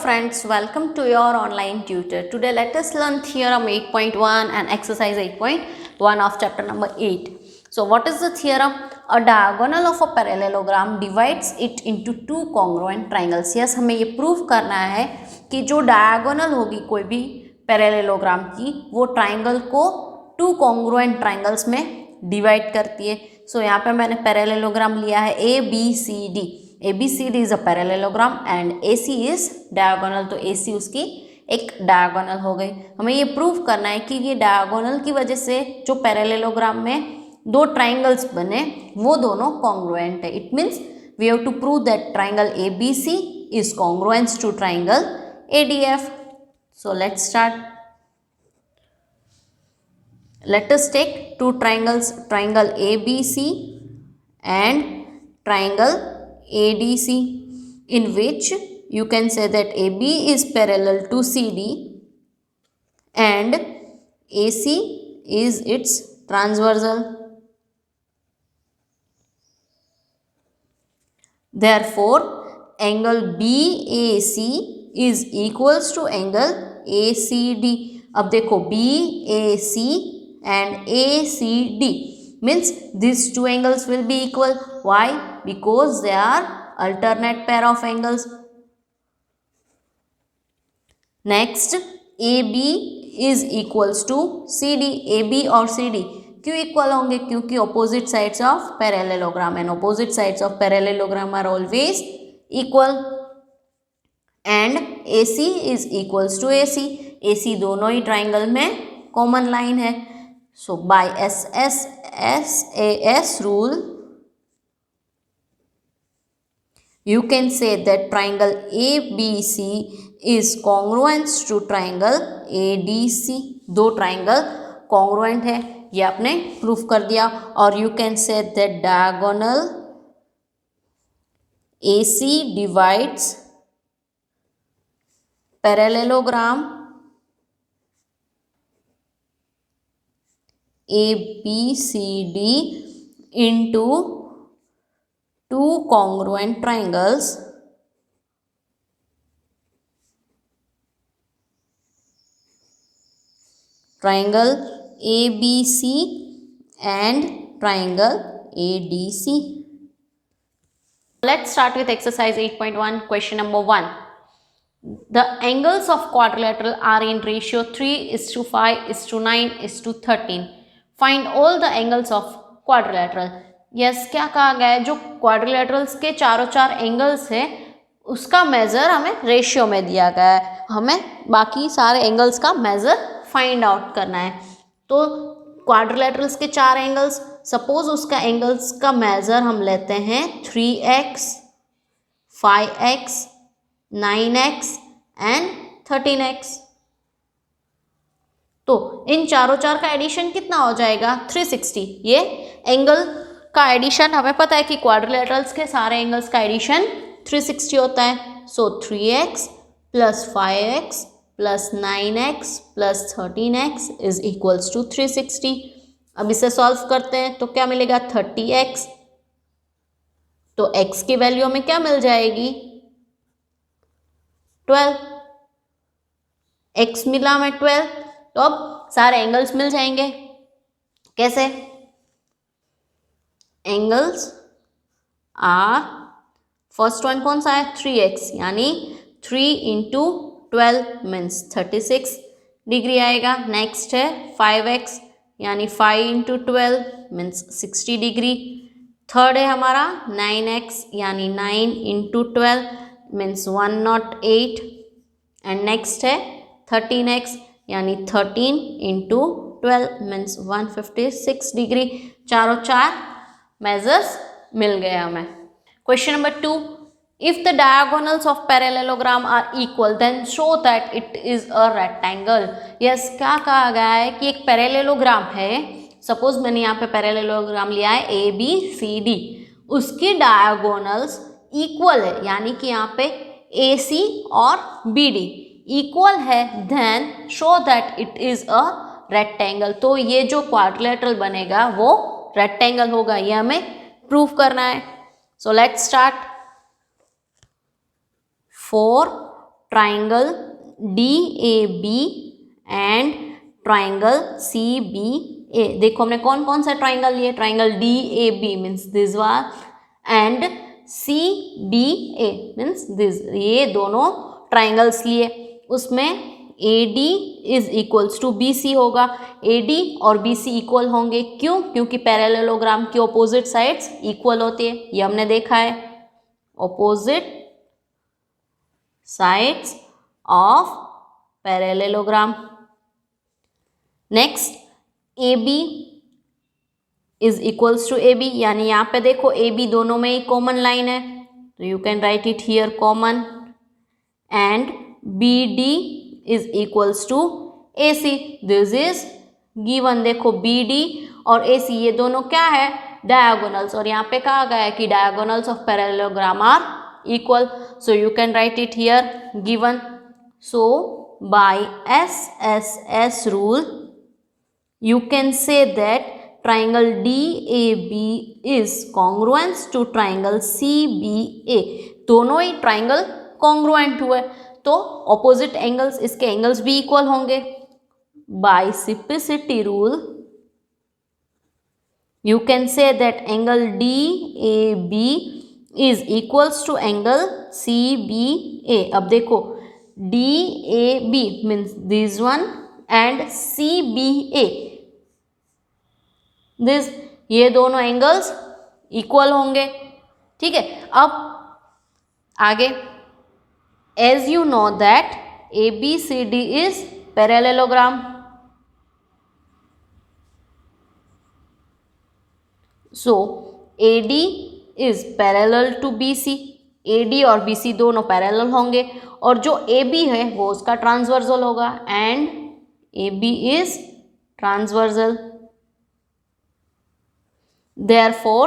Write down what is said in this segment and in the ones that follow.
friends, welcome to your online tutor. Today let us learn theorem 8.1 and exercise 8.1 of chapter number 8. So what is the theorem? A diagonal of a parallelogram divides it into two congruent triangles. Yes, हमें ये prove करना है कि जो diagonal होगी कोई भी parallelogram की वो triangle को two congruent triangles में divide करती है. So यहाँ पे मैंने parallelogram लिया है ABCD. ABCD is a parallelogram and AC is diagonal. तो AC उसकी एक diagonal हो गई. हमें ये प्रूव करना है कि ये diagonal की वजह से जो parallelogram में दो triangles बने वो दोनों congruent है. It means we have to prove that triangle ABC is congruent to triangle ADF. So let's start. Let us take two triangles, triangle ABC and triangle ADC, in which you can say that AB is parallel to CD and AC is its transversal. Therefore, angle BAC is equals to angle ACD. अब देखो BAC and ACD means these two angles will be equal. Why? Because they are alternate pair of angles. Next, AB is equals to CD. AB और CD क्यों equal होंगे? क्योंकि opposite sides of parallelogram and opposite sides of parallelogram are always equal. And AC is equals to AC. AC दोनों ही triangle में common line है. So by SAS rule, you can say that triangle ABC is congruent to triangle ADC. दो triangle congruent है, ये आपने proof कर दिया. और you can say that diagonal AC divides parallelogram ABCD into two congruent triangles triangle ABC and triangle ADC. Let's start with exercise 8.1. Question number 1. The angles of quadrilateral are in ratio 3:5:9:13. Find all the angles of quadrilateral. Yes, क्या कहा गया है? जो quadrilaterals के चारों चार angles है उसका measure हमें ratio में दिया गया है. हमें बाकी सारे angles का measure find out करना है. तो quadrilaterals के चार angles, suppose उसका angles का measure हम लेते हैं 3x, 5x, 9x and 13x. तो इन चारों चार का एडिशन कितना हो जाएगा? 360. ये एंगल का एडिशन हमें पता है कि क्वाड्रिलेटरल्स के सारे एंगल्स का एडिशन 360 होता है. So 3x plus 5x plus 9x plus 13x is equals to 360. अब इसे सॉल्व करते हैं तो क्या मिलेगा? 30x. तो x की वैल्यू हमें क्या मिल जाएगी? 12. x मिला हमें 12. तो अब सारे एंगल्स मिल जाएंगे. कैसे? एंगल्स आर, फर्स्ट वन कौन सा है? 3x, यानी 3 इंटू 12 मीन्स 36 डिग्री आएगा. नेक्स्ट है 5x, यानी 5 इंटू 12 मीन्स 60 डिग्री. थर्ड है हमारा 9x, यानी 9 इंटू 12 मीन्स 108. एंड नेक्स्ट है 13x, यानी 13 इंटू 12 मीन्स 156 डिग्री. चारों चार मेजर्स मिल गए हमें. Question number 2. If the diagonals of parallelogram are equal then show that it is a rectangle. Yes, क्या कहा गया है कि एक पैरेललोग्राम है. सपोज मैंने यहाँ पे पैरेललोग्राम लिया है ABCD, उसकी डायगोनल्स इक्वल है, यानी कि यहाँ पे AC और BD इक्वल है. Then show that it is a rectangle. तो ये जो क्वाड्रिलेटरल बनेगा वो रेक्टेंगल होगा. ये हमें प्रूफ करना है. So let's start. For triangle DAB and triangle CBA। देखो हमने कौन कौन सा ट्राइंगल लिए, triangle DAB means this one and CBA means this, ये दोनों ट्राइंगल्स लिए। उसमें AD is equals to BC होगा, AD और BC इक्वल होंगे, क्यों? क्योंकि पैरेललोग्राम की ऑपोजिट साइड्स इक्वल होती है, ये हमने देखा है, opposite sides of parallelogram. Next AB is equals to AB, यानी यहाँ पे देखो AB दोनों में ही कॉमन लाइन है, तो you can write it here common, and BD is equals to AC, this is given. देखो BD और AC ये दोनों क्या है, डायगोनल्स, और यहाँ पे कहा गया है कि diagonals of parallelogram are equal, so you can write it here given. So by SSS rule you can say that triangle DAB is congruent to triangle CBA। दोनों ही ट्राइंगल कॉन्ग्रुएंट हुए, तो ऑपोजिट एंगल्स, इसके angles भी equal होंगे। By simplicity rule you can say that angle DAB is equals to angle CBA। अब देखो DAB means this one and CBA this, ये दोनों एंगल्स इक्वल होंगे, ठीक है। अब आगे, as you know that ABCD is parallelogram, so AD is parallel to BC, AD और BC दोनों पैरेलल होंगे, और जो AB है वो उसका ट्रांसवर्सल होगा, and AB is transversal. Therefore,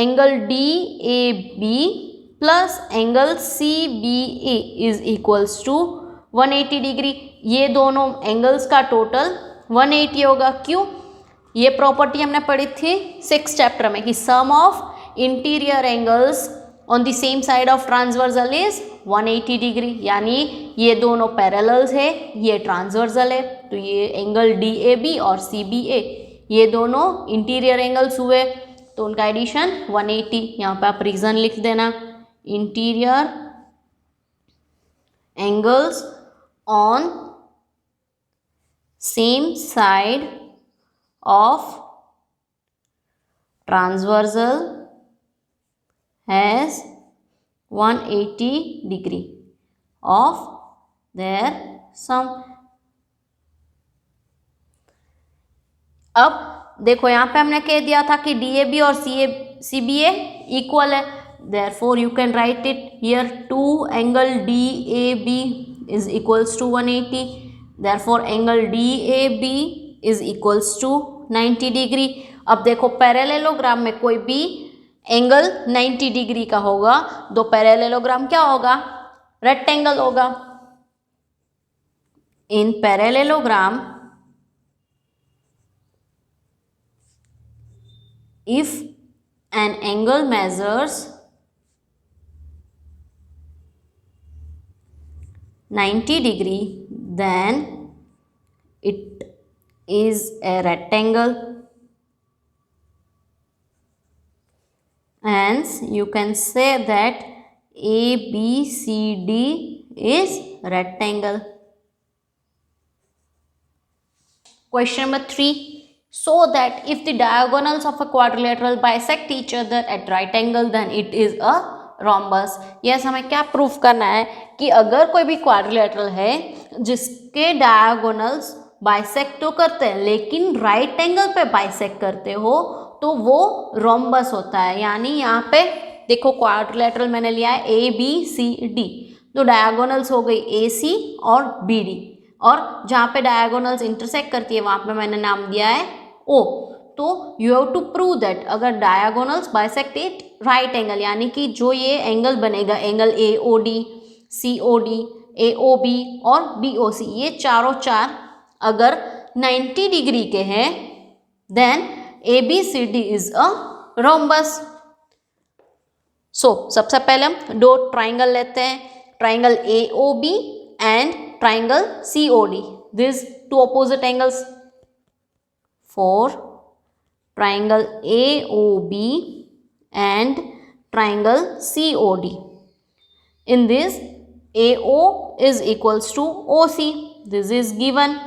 angle DAB plus angle CBA is equals to 180 degree. ये दोनों एंगल्स का टोटल 180 होगा, क्यों? ये प्रॉपर्टी हमने पढ़ी थी 6th चैप्टर में कि sum of interior angles on the same side of transversal is 180 degree, यानी ये दोनों पैरेलल्स है, ये ट्रांसवर्सल है, तो ये एंगल DAB और CBA ये दोनों इंटीरियर एंगल्स हुए, तो उनका एडिशन 180। यहाँ पे आप रीजन लिख देना, interior angles on same side of transversal has 180 degree of their sum. अब देखो यहाँ पे हमने कह दिया था कि DAB और CBA इक्वल है, therefore you can write it here, two angle DAB is equals to 180, therefore angle DAB is equals to 90 degree. अब देखो पैरेललोग्राम में कोई भी एंगल 90 डिग्री का होगा, तो पैरेललोग्राम क्या होगा, रेक्टेंगल होगा। इन parallelogram if an angle measures 90 degree, then it is a rectangle, hence you can say that ABCD is rectangle। Question number 3, so that if the diagonals of a quadrilateral bisect each other at right angle, then it is a rhombus। Yes, हमें क्या proof करना है कि अगर कोई भी quadrilateral है जिसके डायगोनल्स बाइसेक्ट तो करते हैं लेकिन राइट एंगल पे बाइसेक्ट करते हो, तो वो रोम्बस होता है। यानी यहाँ पे देखो क्वाड्रिलेटरल मैंने लिया है ABCD, तो डायगोनल्स हो गई AC और BD, और जहाँ पे डायगोनल्स इंटरसेक्ट करती है वहाँ पे मैंने नाम दिया है O। तो you have to prove that अगर diagonals bisect at right angle, यानी कि जो ये एंगल बनेगा, एंगल AOD, COD, AOB और BOC, ये चारों चार अगर 90 डिग्री के हैं, then ABCD is a rhombus. So सबसे पहले हम दो ट्राइंगल लेते हैं, triangle AOB and triangle COD. These two opposite angles. For triangle AOB and triangle COD. In this, AO is equals to OC. This is given.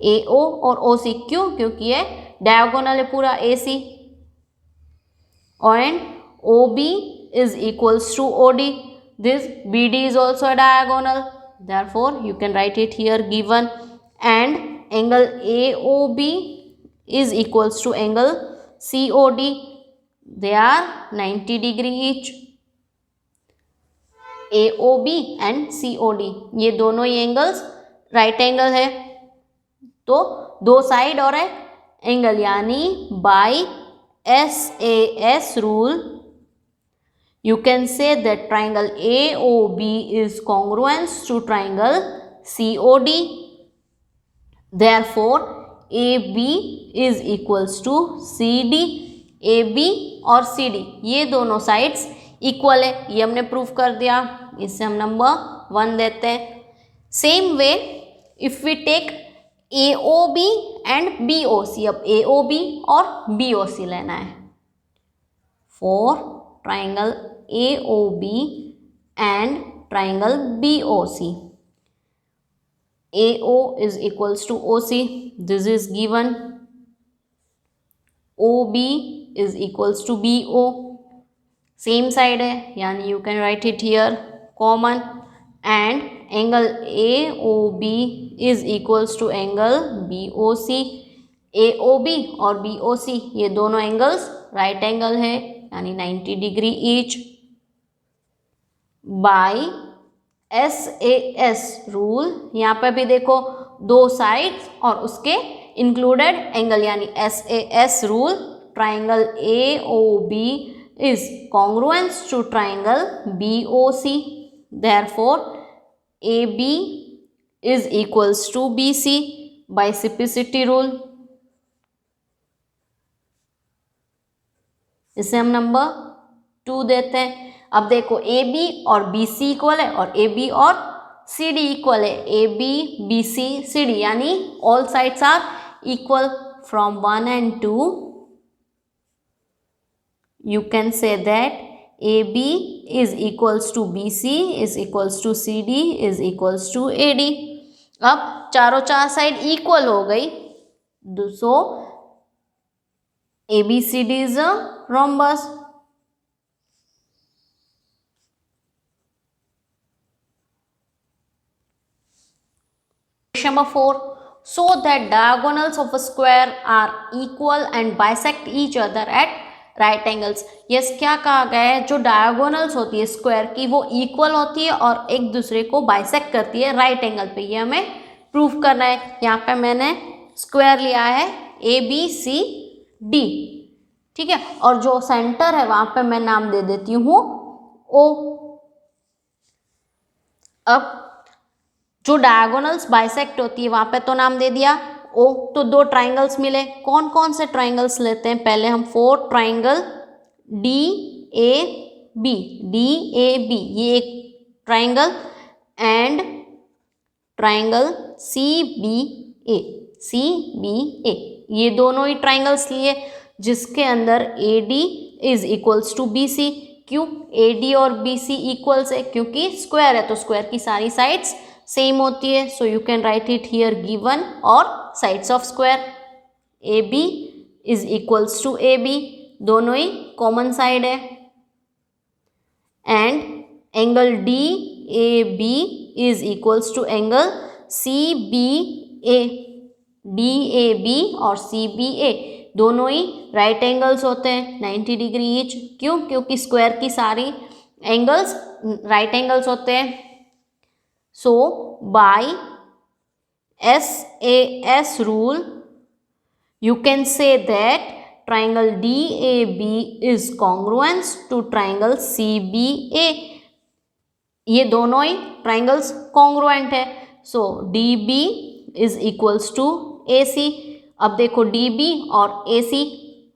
AO और OC क्यों? क्योंकि ये डायगोनल है पूरा AC. And OB is equals to OD. This BD is also a diagonal. Therefore, you can write it here given. And angle AOB is equals to angle COD. They are 90 degree each. AOB and COD ये दोनों ही angles right angle है. तो दो side और angle यानी bye SAS rule you can say that triangle AOB is congruent to triangle COD. Therefore, AB is equals to CD. AB और CD ये दोनों साइड्स इक्वल है, ये हमने प्रूव कर दिया. इससे हम नंबर 1 देते हैं. Same way if we take AOB and BOC. अब AOB और BOC लेना है. For triangle AOB and triangle BOC. AO is equals to OC. This is given. OB is equals to BO. Same side है यानी you can write it here common. And angle AOB is equals to angle BOC. AOB और BOC ये दोनों angles right angle है यानी 90 degree each. By SAS rule यहाँ पर भी देखो दो साइड्स और उसके इंक्लूडेड एंगल यानी SAS rule. Triangle AOB is congruent to triangle BOC. Therefore, AB is equals to BC by reciprocity rule. इसे हम नंबर 2 देते हैं. अब देखो AB और BC इक्वल है और AB और CD इक्वल है. AB, BC, CD यानी all sides are equal from 1 and 2. You can say that AB is equals to BC is equals to CD is equals to AD. अब चारों चार side equal हो गई. सो ABCD is a rhombus. Question number 4. So that diagonals of a square are equal and bisect each other at right angles. Yes क्या कहा गया है? जो डायगोनल्स होती है स्क्वायर की वो इक्वल होती है और एक दूसरे को बाइसेक्ट करती है राइट एंगल पे. ये हमें प्रूफ करना है. यहाँ पे मैंने स्क्वायर लिया है ABCD. ठीक है. और जो सेंटर है वहां पे मैं नाम दे देती हूँ O. अब जो डायगोनल्स बाइसेक्ट होती है वहां पे तो नाम दे दिया O. तो दो ट्राइंगल्स मिले. कौन कौन से ट्राइंगल्स लेते हैं? पहले हम फोर ट्राइंगल DAB. ये एक ट्राइंगल एंड ट्राइंगल CBA. ये दोनों ही ट्राइंगल्स लिए जिसके अंदर AD is equals to BC. क्यों? AD और BC इक्वल्स है क्योंकि स्क्वायर है तो स्क्वायर की सारी साइड्स सेम होती है. So you can write it here given और sides of square. AB is equals to AB. दोनों ही कॉमन साइड है. And angle DAB is equals to angle CBA. DAB और CBA दोनों ही राइट एंगल्स होते हैं 90 डिग्री ईच. क्यों? क्योंकि स्क्वायर की सारी एंगल्स राइट एंगल्स होते हैं. So, by SAS rule, you can say that triangle DAB is congruent to triangle CBA. ये दोनों ही ट्राइंगल्स कॉन्ग्रुएंट है. सो DB is equals to AC. अब देखो DB और AC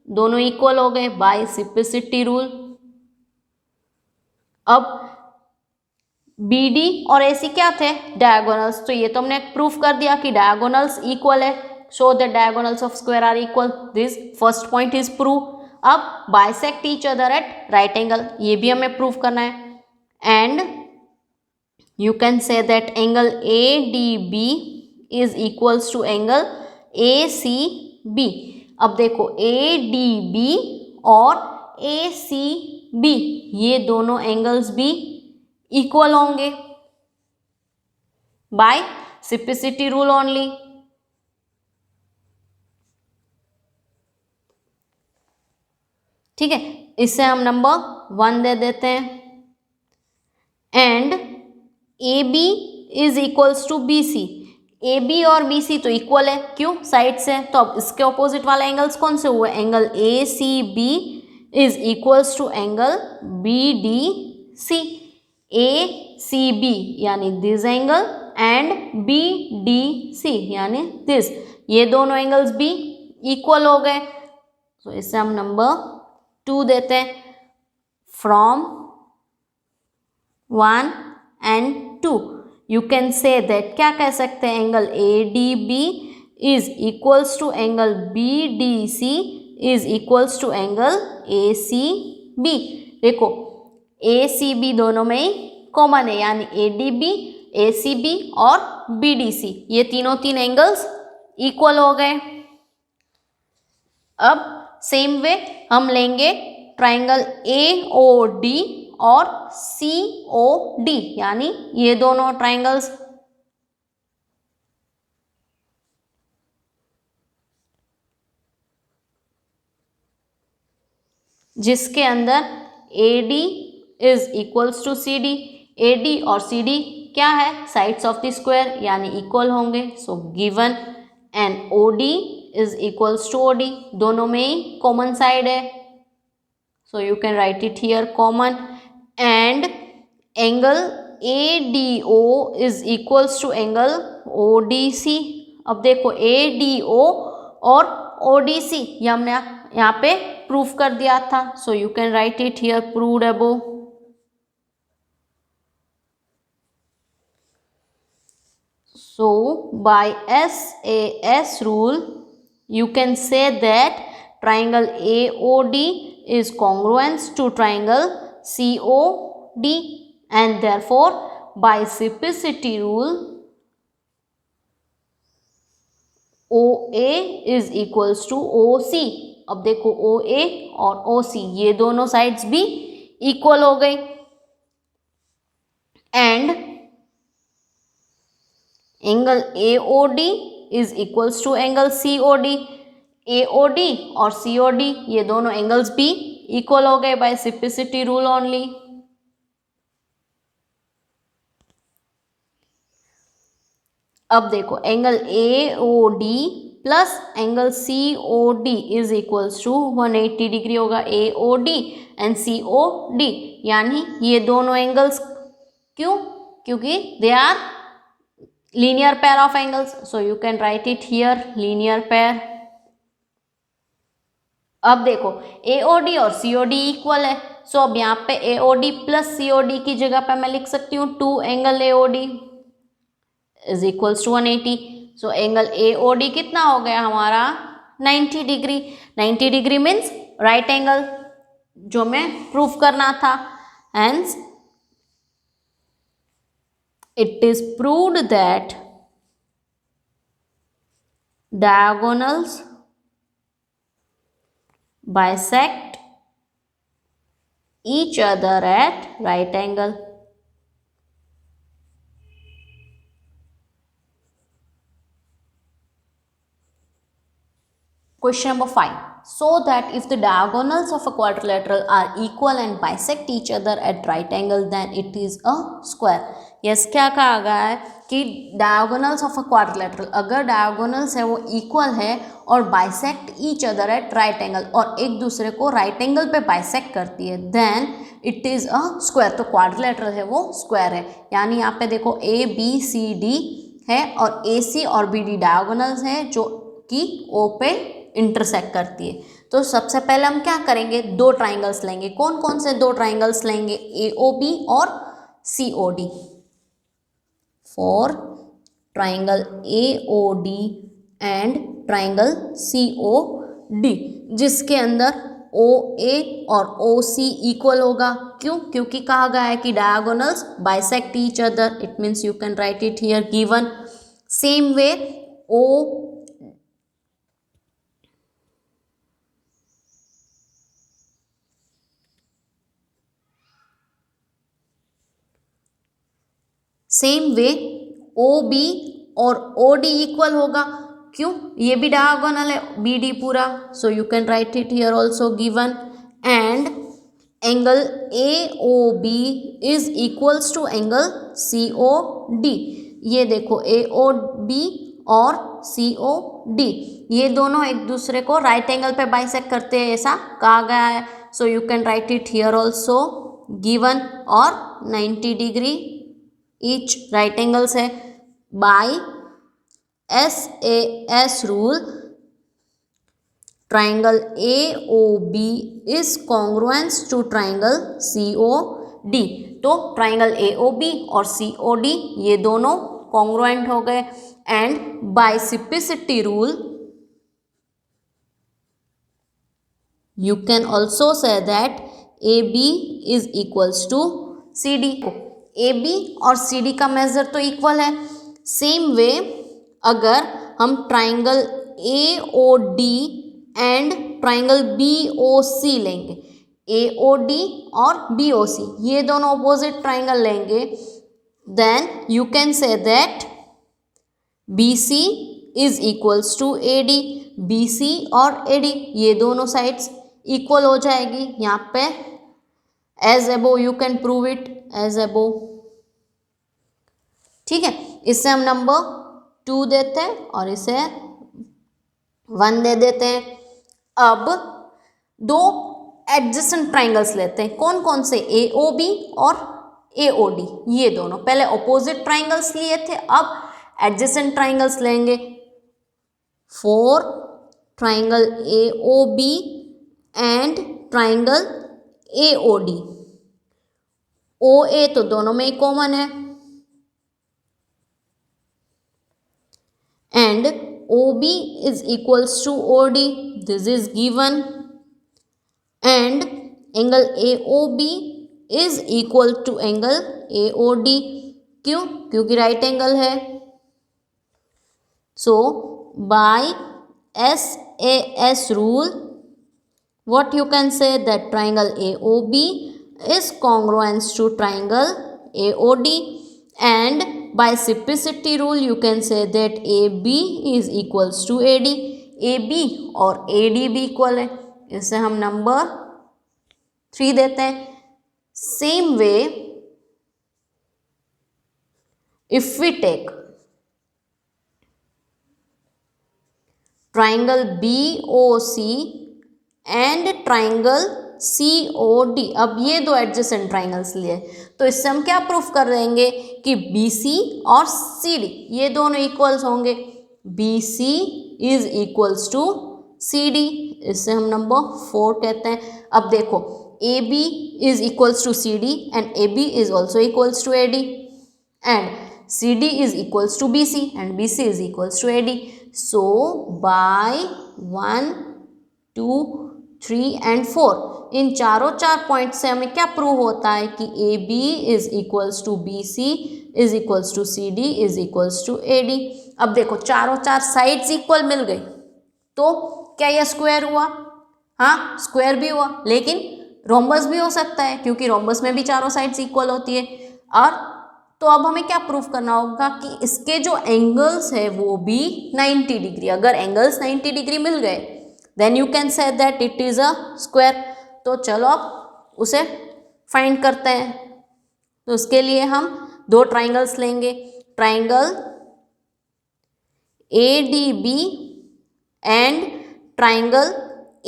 दोनों इक्वल हो गए बाय रेसिप्रोसिटी रूल. अब बी डी और ए सी क्या थे, डायगोनल्स। तो ये तो हमने प्रूफ कर दिया कि डायगोनल्स इक्वल है, show that diagonals of square are equal, this first point is prove. अब bisect each other at right angle, ये भी हमें प्रूफ करना है। And you can say that angle A D B is equals to angle A C B. अब देखो ए D B और A C B ये दोनों एंगल्स भी इक्वल होंगे बाय सिम्प्लिसिटी रूल ओनली। ठीक है, इससे हम नंबर 1 दे देते हैं। And A B is equals to B C, A B और बी सी तो इक्वल है, क्यों, साइड से। तो अब इसके ऑपोजिट वाले एंगल्स कौन से हुए, angle A C B is equals to angle B D C. A C B यानी this angle and B D C यानी दिस, ये दोनों एंगल्स भी इक्वल हो गए। तो इससे हम नंबर 2 देते हैं। From 1 and 2 you can say that, क्या कह सकते हैं, angle A D B is equals to angle B D C is equals to angle A C B. देखो ए सी बी दोनों में ही कॉमन है, यानी A D B, A C B और बी डी सी ये तीन angles equal हो गए। अब सेम वे हम लेंगे ट्राइंगल ए ओ डी और सी ओ डी, यानी ये दोनों ट्राइंगल्स। जिसके अंदर A D is equals to C D, A D और सी डी क्या है, साइड्स ऑफ द स्क्वायर यानी इक्वल होंगे। So given and O D is equals to O D, दोनों में ही कॉमन साइड है, so you can write it here common. And angle A D O is equals to angle O D C. अब देखो ए D ओ और ओ D C ये हमने यहाँ पे प्रूफ कर दिया था, सो you can write it here proved above. So by SAS rule you can say that triangle AOD is congruent to triangle COD and therefore by simplicity rule OA is equals to OC। अब देखो OA और OC ये दोनों sides भी equal हो गई। And angle AOD is equals to angle COD, AOD और COD ये दोनों एंगल्स भी इक्वल हो गए बाय सिम्प्लिसिटी रूल ओनली। अब देखो angle AOD plus angle COD is equals to 180 degree होगा, AOD एंड COD यानी ये दोनों एंगल्स, क्यों, क्योंकि they are linear pair of angles, so you can write it here linear pair। अब देखो AOD और COD इक्वल है, सो अब यहाँ पे AOD प्लस COD की जगह पे मैं लिख सकती हूँ 2 angle AOD is equals to 180। So angle AOD कितना हो गया हमारा 90 degree. 90 degree means right angle जो मैं प्रूफ करना था। Hence it is proved that diagonals bisect each other at right angle। Question number 5. So that if the diagonals of a quadrilateral are equal and bisect each other at right angle then it is a square। Yes क्या कहा गया है कि diagonals of a quadrilateral, अगर diagonals है वो equal है और bisect each other at right angle और एक दूसरे को राइट एंगल पे बाइसेक्ट करती है, then it is a square. तो क्वाड्रिलेटरल है वो स्क्वायर है, यानी यहाँ पे देखो ए बी सी डी है और ए सी और बी डी डायगोनल्स हैं जो कि ओ पे इंटरसेक्ट करती है। तो सबसे पहले हम क्या करेंगे, 2 ट्राइंगल्स लेंगे। कौन कौन से 2 ट्राइंगल्स लेंगे, AOB और COD, for triangle AOD and triangle COD, जिसके अंदर OA और OC इक्वल होगा। क्यों? क्योंकि कहा गया है कि diagonals bisect each other, it means you can write it here given. Same way O same way OB और OD इक्वल होगा। क्यों? ये भी डायगोनल है BD पूरा, so you can write it here also given. And angle AOB is equals to angle COD। ये देखो AOB और COD ये दोनों एक दूसरे को राइट एंगल पे बाइसेक्ट करते हैं, ऐसा कहा गया है। So you can write it here also given. और 90 डिग्री ईच राइट एंगल्स है। By SAS rule triangle AOB is congruence to triangle COD। तो ट्राइंगल AOB और COD ये दोनों कॉन्ग्रुएंट हो गए। And by simplicity rule you can also say that AB is equals to CD। AB और CD का measure तो equal है। सेम वे अगर हम triangle AOD and triangle BOC लेंगे, AOD और BOC ये दोनों अपोजिट ट्राइंगल लेंगे, then you can say that BC is equals to AD। BC और AD ये दोनों साइड्स इक्वल हो जाएगी यहाँ पे। As above you can prove it as above. ठीक है, इससे हम नंबर 2 देते हैं और इसे 1 दे देते हैं। अब दो एडजेसेंट ट्राइंगल्स लेते हैं। कौन कौन से? AOB और AOD ये दोनों। पहले ऑपोजिट ट्राइंगल्स लिए थे, अब एडजेसेंट ट्राइंगल्स लेंगे। For triangle AOB and triangle AOD, OA तो दोनों में ही कॉमन है, and OB is equals to OD, this is given. And angle AOB is equal to angle AOD। क्यों? क्योंकि राइट एंगल है। So by SAS rule what you can say that triangle AOB is congruent to triangle AOD, and by simplicity rule you can say that AB is equals to AD। AB और AD भी equal है, इसे हम number 3 देते हैं। Same way if we take triangle BOC and triangle COD, अब ये दो एडजेसेंट ट्राइंगल्स लिए, तो इससे हम क्या प्रूफ कर देंगे कि BC और CD ये दोनों इक्वल्स होंगे। BC is equals to CD, इससे हम नंबर 4 कहते हैं। अब देखो AB is equals to CD and AB is also equals to AD, and CD is equals to BC and BC is equals to AD. So by 1, 2, 3 and 4 इन चारों 4 point से हमें क्या प्रूव होता है कि AB is equals to BC is equals to CD is equals to AD। अब देखो चारों 4 साइड्स इक्वल मिल गई, तो क्या यह स्क्वायर हुआ? हाँ, स्क्वायर भी हुआ, लेकिन रोम्बस भी हो सकता है क्योंकि रोम्बस में भी चारों साइड्स इक्वल होती है। और तो अब हमें क्या प्रूफ करना होगा कि इसके जो एंगल्स है वो भी 90 डिग्री। अगर एंगल्स 90 डिग्री मिल गए then you can say that it is a square. तो चलो अब उसे फाइंड करते हैं। तो उसके लिए हम दो ट्राइंगल्स लेंगे, triangle ADB and triangle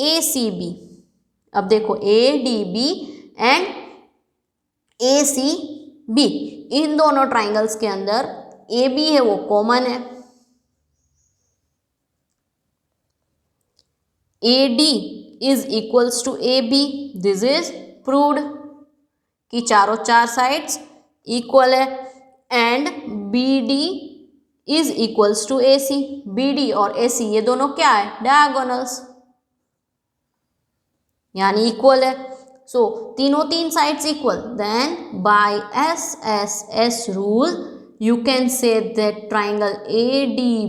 ACB। अब देखो ADB एंड ACB, इन दोनों ट्राइंगल्स के अंदर AB है वो कॉमन है। AD is equals to AB, this is proved कि चारों 4 साइड्स इक्वल है and B D is equals to A C. B D और ए सी ये दोनों क्या है, डायगोनल्स, यानी इक्वल है। सो तीनों तीन sides equal, then by S S S rule you can say that triangle A D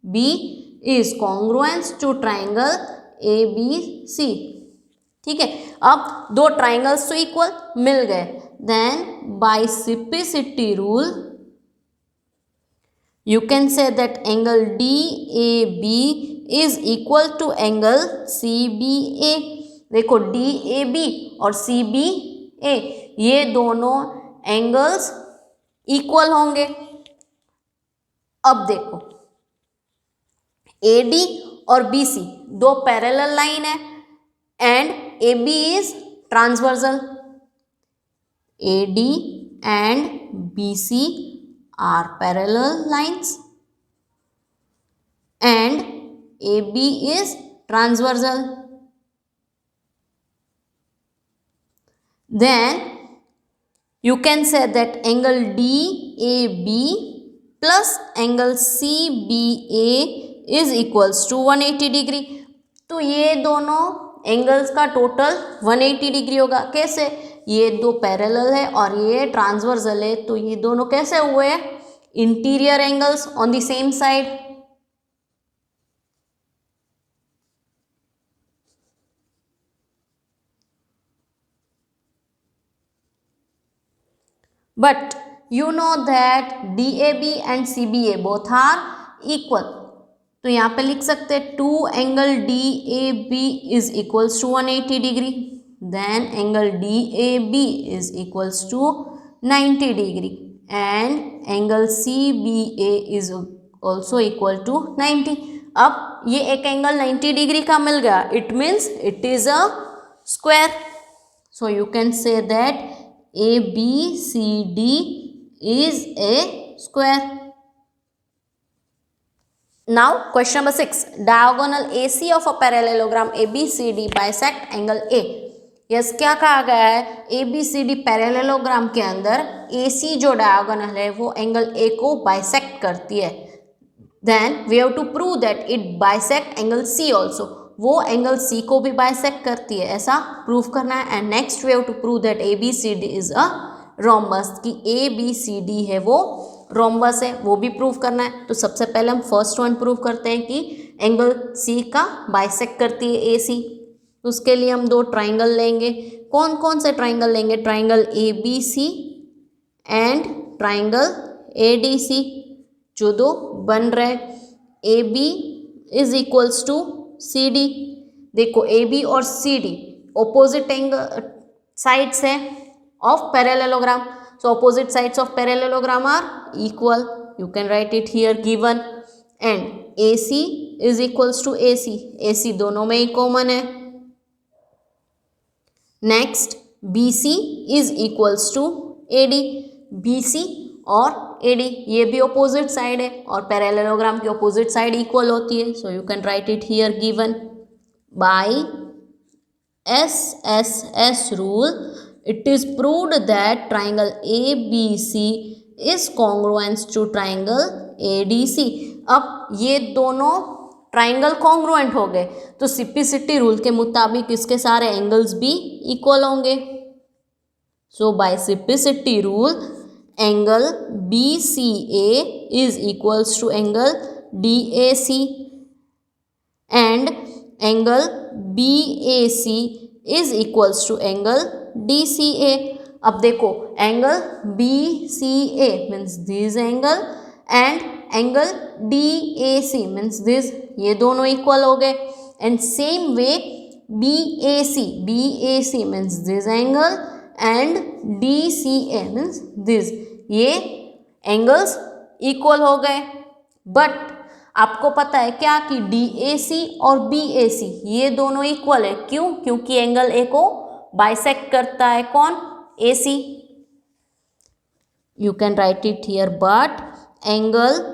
B is congruence to triangle A B C. ठीक है, अब दो ट्राइंगल्स तो इक्वल मिल गए, then by simplicity rule you can say that angle DAB is equal to angle CBA। देखो DAB और CBA ये दोनों एंगल्स इक्वल होंगे। अब देखो AD और BC दो पैरेलल लाइन है and AB is transversal. AD and BC are parallel lines and AB is transversal. Then you can say that angle DAB plus angle CBA is equals to 180 degree. तो ये दोनों angles का total 180 degree होगा। कैसे, ये दो parallel है और ये ट्रांसवर्सल है, तो ये दोनों कैसे हुए, interior angles on the same side. But you know that DAB and CBA both are equal, तो यहाँ पे लिख सकते हैं two angle DAB is equals to 180 degree, then angle DAB is equals to 90 degree and angle CBA is also equal to 90। अब ये एक angle 90 degree का मिल गया, it means it is a square, so you can say that ABCD is a square। Now question number 6, diagonal AC of a parallelogram ABCD bisect angle A। Yes क्या कहा गया है, ABCD parallelogram के अंदर AC जो diagonal है वो angle A को बाइसेक्ट करती है। Then we have to prove that it bisect angle C also, वो एंगल C को भी बाइसेक्ट करती है, ऐसा प्रूव करना है। And next we have to prove that ABCD is a rhombus, कि ABCD है वो रोम्बस है, वो भी प्रूव करना है। तो सबसे पहले हम फर्स्ट वन प्रूव करते हैं कि एंगल C का बाइसेक्ट करती है AC। उसके लिए हम दो ट्राइंगल लेंगे, कौन कौन से ट्राइंगल लेंगे, triangle ABC and triangle ADC जो दो बन रहे, AB is equals to CD। देखो AB और CD ऑपोजिट एंगल साइड्स है of parallelogram, so opposite sides of parallelogram are equal, you can write it here given. And AC is equals to AC, AC दोनों में ही common है। Next BC is equals to AD, BC और AD ये भी opposite side है और parallelogram की ऑपोजिट साइड इक्वल होती है, so you can write it here given. By SSS rule it is proved that triangle ABC is congruence to triangle ADC। अब ये दोनों ट्राइंगल कॉन्ग्रुएंट हो गए, तो सिम्प्लिसिटी रूल के मुताबिक इसके सारे एंगल्स भी इक्वल होंगे। So by simplicity rule angle BCA is equals to angle DAC and angle BAC is equals to angle DCA। अब देखो angle BCA means this angle and angle DAC means this, ये दोनों equal हो गए। And same way BAC means this angle and DCA means this, ये angles equal हो गए। But आपको पता है क्या कि DAC और BAC ये दोनों इक्वल है, क्यों, क्योंकि एंगल A को बाइसेक्ट करता है कौन, AC। You can write it here, but angle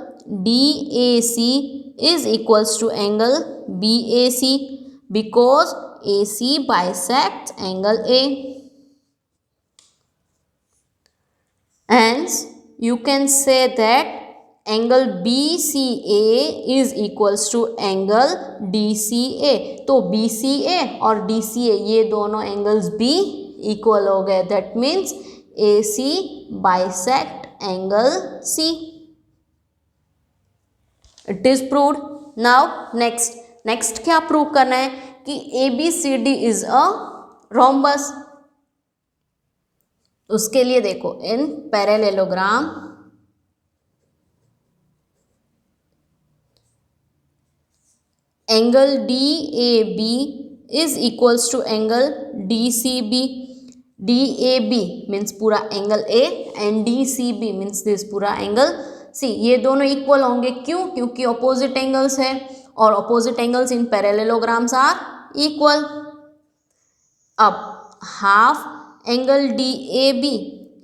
DAC is equals to angle BAC because AC bisects angle A। hence you can say that angle BCA is equals to angle DCA। तो BCA और DCA ये दोनों angles भी equal हो गए, that means AC bisect angle C। It is proved. Now next क्या prove करना है कि ABCD इज अ रोम्बस। उसके लिए देखो, in parallelogram angle DAB is equals to angle DCB। DAB means पूरा angle A and DCB means this पूरा angle C। ये दोनों इक्वल होंगे, क्यों? क्योंकि ऑपोजिट एंगल्स है और opposite angles in parallelograms are equal. अब half angle DAB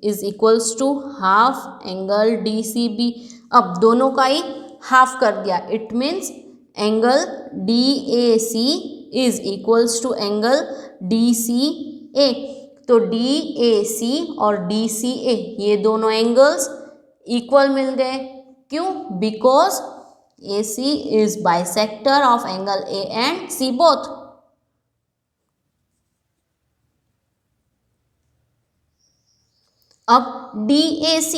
is equals to half angle DCB। अब दोनों का ही हाफ कर दिया, it means angle DAC is equals to angle DCA। तो DAC और DCA ये दोनों एंगल्स इक्वल मिल गए, क्यों? Because AC is bisector of angle A and C both. अब DAC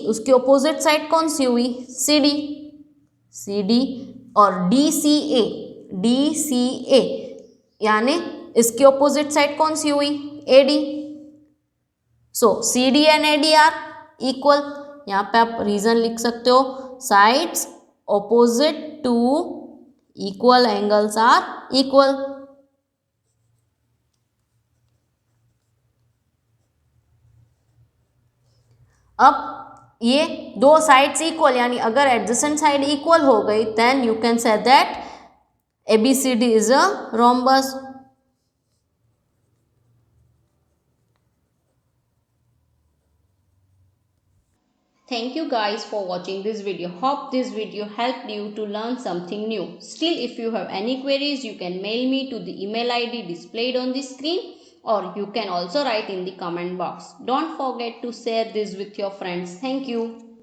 उसकी ऑपोजिट साइड कौन सी हुई? CD और DCA यानी इसकी ऑपोजिट साइड कौन सी हुई? AD। सो CD एंड AD आर इक्वल। यहाँ पे आप रीजन लिख सकते हो, sides opposite to equal angles are equal. अब ये दो साइड्स इक्वल, यानी अगर एडजेसेंट साइड इक्वल हो गई then you can say that ABCD is a rhombus. Thank you guys for watching this video. Hope this video helped you to learn something new. Still, if you have any queries, you can mail me to the email ID displayed on the screen, or you can also write in the comment box. Don't forget to share this with your friends. Thank you.